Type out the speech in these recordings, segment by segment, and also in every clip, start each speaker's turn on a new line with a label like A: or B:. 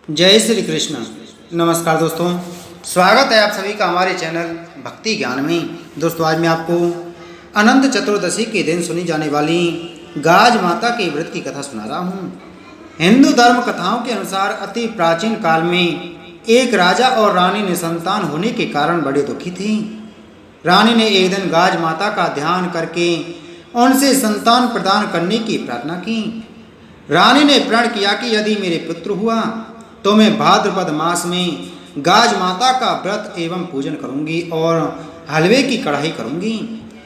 A: जय श्री कृष्ण। नमस्कार दोस्तों, स्वागत है आप सभी का हमारे चैनल भक्ति ज्ञान में। दोस्तों, आज मैं आपको अनंत चतुर्दशी के दिन सुनी जाने वाली गाज माता के व्रत की कथा सुना रहा हूँ। हिंदू धर्म कथाओं के अनुसार अति प्राचीन काल में एक राजा और रानी निसंतान होने के कारण बड़े दुखी थी। रानी ने एक दिन गाज माता का ध्यान करके उनसे संतान प्रदान करने की प्रार्थना की। रानी ने प्रण किया कि यदि मेरे पुत्र हुआ तो मैं भाद्रपद मास में गाज माता का व्रत एवं पूजन करूंगी और हलवे की कढ़ाई करूंगी।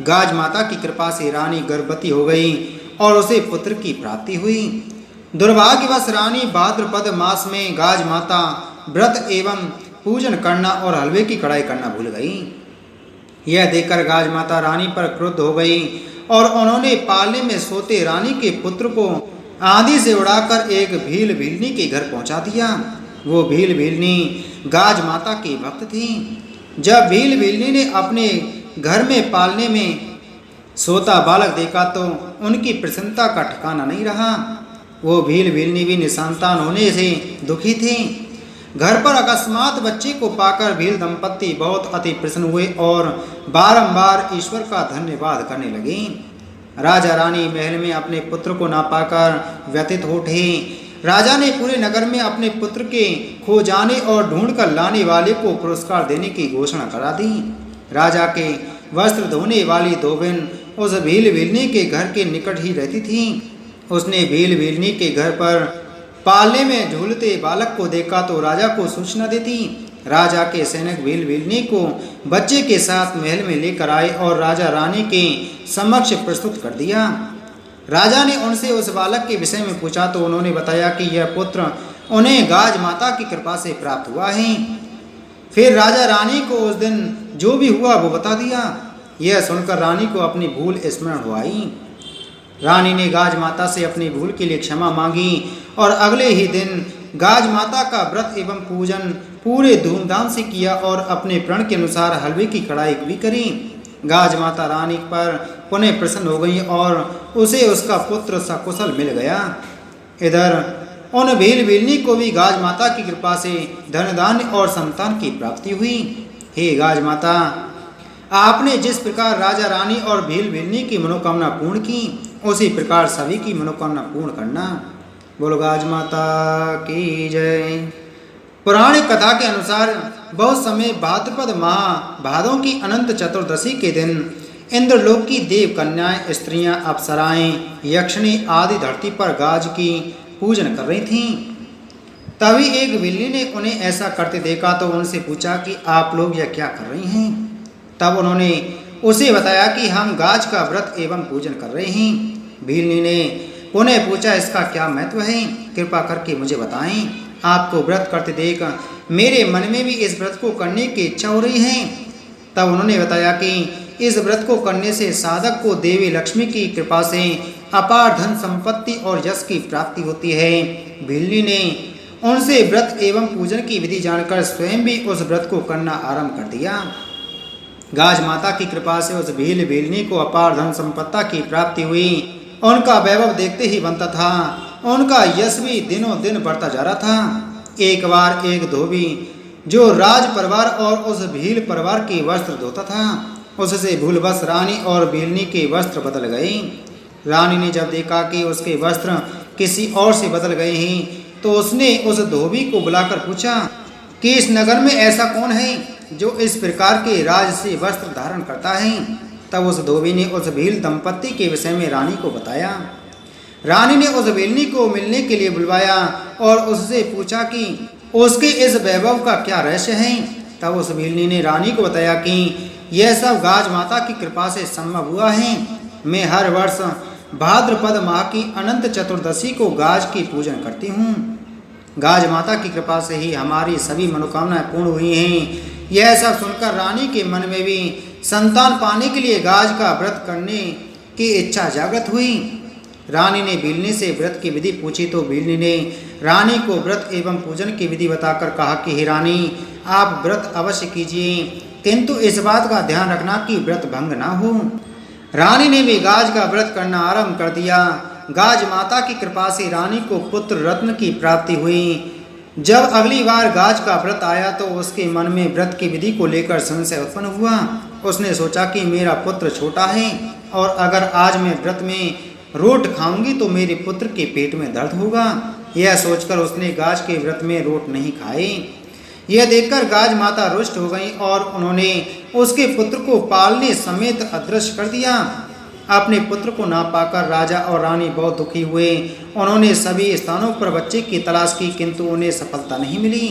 A: गाज माता की कृपा से रानी गर्भवती हो गई और उसे पुत्र की प्राप्ति हुई। दुर्भाग्यवश रानी भाद्रपद मास में गाज माता व्रत एवं पूजन करना और हलवे की कढ़ाई करना भूल गई। यह देखकर गाज माता रानी पर क्रुद्ध हो गई और उन्होंने पालने में सोते रानी के पुत्र को आंधी से उड़ाकर एक भील भीलनी के घर पहुंचा दिया। वो भील भीलनी गाज माता की भक्त थी। जब भील भीलनी ने अपने घर में पालने में सोता बालक देखा तो उनकी प्रसन्नता का ठिकाना नहीं रहा। वो भील भीलनी भी निसंतान होने से दुखी थी। घर पर अकस्मात बच्चे को पाकर भील दंपत्ति बहुत अति प्रसन्न हुए और बारंबार ईश्वर का धन्यवाद करने लगे। राजा रानी महल में अपने पुत्र को ना पाकर व्यथित हो उठे। राजा ने पूरे नगर में अपने पुत्र के खो जाने और ढूंढ कर लाने वाले को पुरस्कार देने की घोषणा करा दी। राजा के वस्त्र धोने वाली धोबिन उस भील भीलनी के घर के निकट ही रहती थी। उसने भील भीलनी के घर पर पालने में झूलते बालक को देखा तो राजा को सूचना देती। राजा के सैनिक भील भीलनी को बच्चे के साथ महल में लेकर आए और राजा रानी के समक्ष प्रस्तुत कर दिया। राजा ने उनसे उस बालक के विषय में पूछा तो उन्होंने बताया कि यह पुत्र उन्हें गाज माता की कृपा से प्राप्त हुआ है। फिर राजा रानी को उस दिन जो भी हुआ वो बता दिया। यह सुनकर रानी को अपनी भूल स्मरण हो आई। रानी ने गाज माता से अपनी भूल के लिए क्षमा मांगी और अगले ही दिन गाज माता का व्रत एवं पूजन पूरे धूमधाम से किया और अपने प्रण के अनुसार हलवे की कढ़ाई भी करी। गाज माता रानी पर पुनः प्रसन्न हो गई और उसे उसका पुत्र सकुशल मिल गया। इधर उन भील भीलनी को भी गाज माता की कृपा से धन धान्य और संतान की प्राप्ति हुई। हे गाज माता, आपने जिस प्रकार राजा रानी और भील भीलनी की मनोकामना पूर्ण की उसी प्रकार सभी की मनोकामना पूर्ण करना। बोलो गाज माता की जय। पौराणिक कथा के अनुसार बहुत समय भाद्रपद माह भादों की अनंत चतुर्दशी के दिन इंद्रलोक की देव कन्याएं, स्त्रियां, अप्सराएं, यक्षिणी आदि धरती पर गाज की पूजन कर रही थीं। तभी एक बिल्ली ने उन्हें ऐसा करते देखा तो उनसे पूछा कि आप लोग यह क्या कर रही हैं। तब उन्होंने उसे बताया कि हम गाज का व्रत एवं पूजन कर रहे हैं। बिल्ली ने उन्हें पूछा, इसका क्या महत्व है, कृपा करके मुझे बताएं। आपको व्रत करते देख मेरे मन में भी इस व्रत को करने की इच्छा हो रही है। तब उन्होंने बताया कि इस व्रत को करने से साधक को देवी लक्ष्मी की कृपा से अपार धन संपत्ति और यश की प्राप्ति होती है। बिल्ली ने उनसे व्रत एवं पूजन की विधि जानकर स्वयं भी उस व्रत को करना आरंभ कर दिया। गाज माता की कृपा से उस भील भीलनी को अपार धन संपत्ति की प्राप्ति हुई। उनका वैभव देखते ही बनता था। उनका यश भी दिनों दिन बढ़ता जा रहा था। एक बार एक धोबी जो राज परिवार और उस भील परिवार के वस्त्र धोता था उससे भूलवश रानी और भीलनी के वस्त्र बदल गए। रानी ने जब देखा कि उसके वस्त्र किसी और से बदल गए हैं तो उसने उस धोबी को बुलाकर पूछा कि इस नगर में ऐसा कौन है जो इस प्रकार के राज से वस्त्र धारण करता है। तब उस धोबी ने उस भील दंपत्ति के विषय में रानी को बताया। रानी ने उस भीलनी को मिलने के लिए बुलवाया और उससे पूछा कि उसके इस वैभव का क्या रहस्य है। तब उस भीलनी ने रानी को बताया कि यह सब गाज माता की कृपा से संभव हुआ है। मैं हर वर्ष भाद्रपद माह की अनंत चतुर्दशी को गाज की पूजन करती हूँ। गाज माता की कृपा से ही हमारी सभी मनोकामनाएं पूर्ण हुई हैं। यह सब सुनकर रानी के मन में भी संतान पाने के लिए गाज का व्रत करने की इच्छा जागृत हुई। रानी ने भीलनी से व्रत की विधि पूछी तो भीलनी ने रानी को व्रत एवं पूजन की विधि बताकर कहा कि हे रानी, आप व्रत अवश्य कीजिए, किंतु इस बात का ध्यान रखना कि व्रत भंग ना हो। रानी ने भी गाज का व्रत करना आरंभ कर दिया। गाज माता की कृपा से रानी को पुत्र रत्न की प्राप्ति हुई। जब अगली बार गाज का व्रत आया तो उसके मन में व्रत की विधि को लेकर संशय उत्पन्न हुआ। उसने सोचा कि मेरा पुत्र छोटा है और अगर आज मैं व्रत में रोट खाऊंगी तो मेरे पुत्र के पेट में दर्द होगा। यह सोचकर उसने गाज के व्रत में रोट नहीं खाए। यह देखकर गाज माता रुष्ट हो गई और उन्होंने उसके पुत्र को पालने समेत अदृश्य कर दिया। अपने पुत्र को ना पाकर राजा और रानी बहुत दुखी हुए। उन्होंने सभी स्थानों पर बच्चे की तलाश की किंतु उन्हें सफलता नहीं मिली।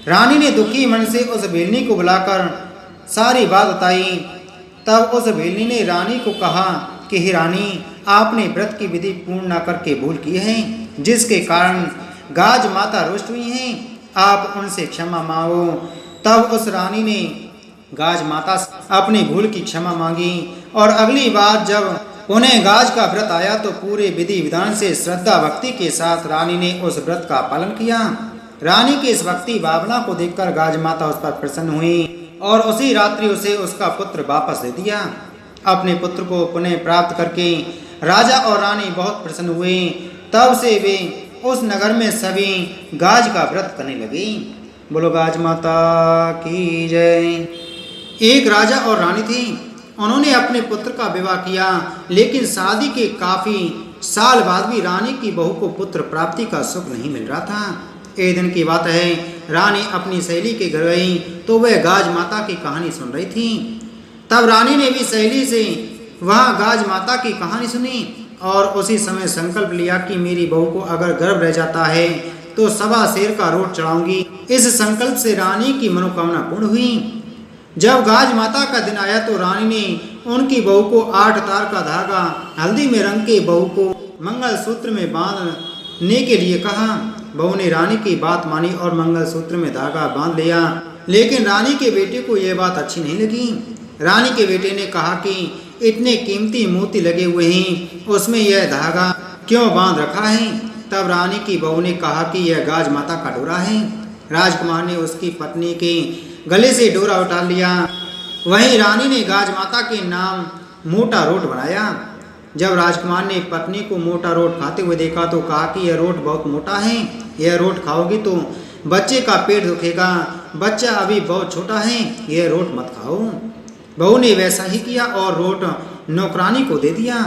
A: रानी ने दुखी मन से उस भेलनी को बुलाकर सारी बात बताई। तब उस भेलनी ने रानी को कहा कि हे रानी, आपने व्रत की विधि पूर्ण न करके भूल की है, जिसके कारण गाज माता रुष्ट हुई हैं। आप उनसे क्षमा मांगो। तब उस रानी ने गाज माता से अपनी भूल की क्षमा मांगी और अगली बार जब उन्हें गाज का व्रत आया तो पूरे विधि विधान से श्रद्धा भक्ति के साथ रानी ने उस व्रत का पालन किया। रानी की इस भक्ति भावना को देखकर गाज माता उस पर प्रसन्न हुई और उसी रात्रि उसे उसका पुत्र वापस दे दिया। अपने पुत्र को पुनः प्राप्त करके राजा और रानी बहुत प्रसन्न हुए। तब से वे उस नगर में सभी गाज का व्रत करने लगे। बोलो गाज माता की जय। एक राजा और रानी थी। उन्होंने अपने पुत्र का विवाह किया, लेकिन शादी के काफी साल बाद भी रानी की बहू को पुत्र प्राप्ति का सुख नहीं मिल रहा था। एक दिन की बात है, रानी अपनी सहेली के घर गई तो वह गाज माता की कहानी सुन रही थी। तब रानी ने भी सहेली से वहाँ गाज माता की कहानी सुनी और उसी समय संकल्प लिया कि मेरी बहू को अगर गर्भ रह जाता है तो 1.25 सेर का रोट चढ़ाऊंगी। इस संकल्प से रानी की मनोकामना पूर्ण हुई। जब गाज माता का दिन आया तो रानी ने उनकी बहू को 8 तार का धागा हल्दी में रंग के बहू को मंगल सूत्र में बांधने के लिए कहा। बहू ने रानी की बात मानी और मंगल सूत्र में धागा बांध लिया, लेकिन रानी के बेटे को यह बात अच्छी नहीं लगी। रानी के बेटे ने कहा कि इतने कीमती मोती लगे हुए हैं, उसमें यह धागा क्यों बांध रखा है। तब रानी की बहू ने कहा कि यह गाज माता का डोरा है। राजकुमार ने उसकी पत्नी के गले से डोरा उठा लिया। वहीं रानी ने गाज माता के नाम मोटा रोट बनाया। जब राजकुमार ने पत्नी को मोटा रोट खाते हुए देखा तो कहा कि यह रोट बहुत मोटा है, यह रोट खाओगी तो बच्चे का पेट दुखेगा, बच्चा अभी बहुत छोटा है, यह रोट मत खाओ। बहू ने वैसा ही किया और रोट नौकरानी को दे दिया।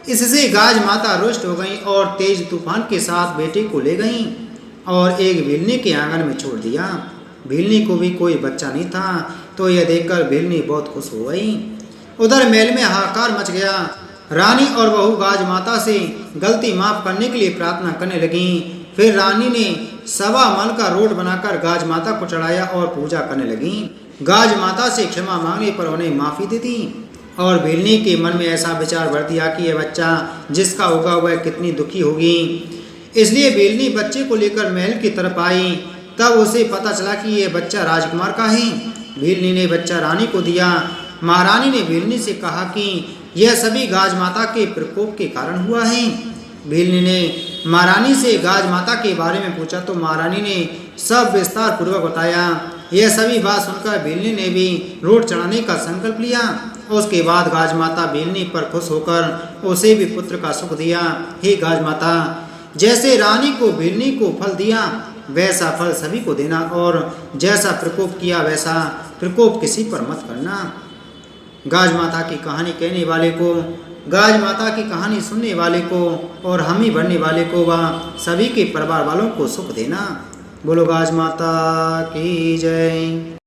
A: इससे गाज माता रुष्ट हो गई और तेज तूफान के साथ बेटे को ले गई और एक भेलनी के आंगन में छोड़ दिया। भेलनी को भी कोई बच्चा नहीं था तो यह देखकर भेलनी बहुत खुश हो गई। उधर महल में हाहाकार मच गया। रानी और बहू गाज माता से गलती माफ करने के लिए प्रार्थना करने लगी। फिर रानी ने 1.25 मन का रोट बनाकर गाज माता को चढ़ाया और पूजा करने लगी। गाज माता से क्षमा मांगने पर उन्हें माफी दे दी और भेलनी के मन में ऐसा विचार भर दिया कि यह बच्चा जिसका होगा वह कितनी दुखी होगी। इसलिए भेलनी बच्चे को लेकर महल की तरफ आई। तब उसे पता चला कि यह बच्चा राजकुमार का है। भेलनी ने बच्चा रानी को दिया। महारानी ने भेलनी से कहा कि यह सभी गाज माता के प्रकोप के कारण हुआ है। भेलनी ने महारानी से गाज माता के बारे में पूछा तो महारानी ने सब विस्तार पूर्वक बताया। यह सभी बात सुनकर भेलनी ने भी रोट चढ़ाने का संकल्प लिया। उसके बाद गाज माता भेलनी पर खुश होकर उसे भी पुत्र का सुख दिया। हे गाज माता, जैसे रानी को भेलनी को फल दिया वैसा फल सभी को देना और जैसा प्रकोप किया वैसा प्रकोप किसी पर मत करना। गाज माता की कहानी कहने वाले को, गाज माता की कहानी सुनने वाले को और हामी भरने वाले को व सभी के परिवार वालों को सुख देना। बोलो गाज माता की जय।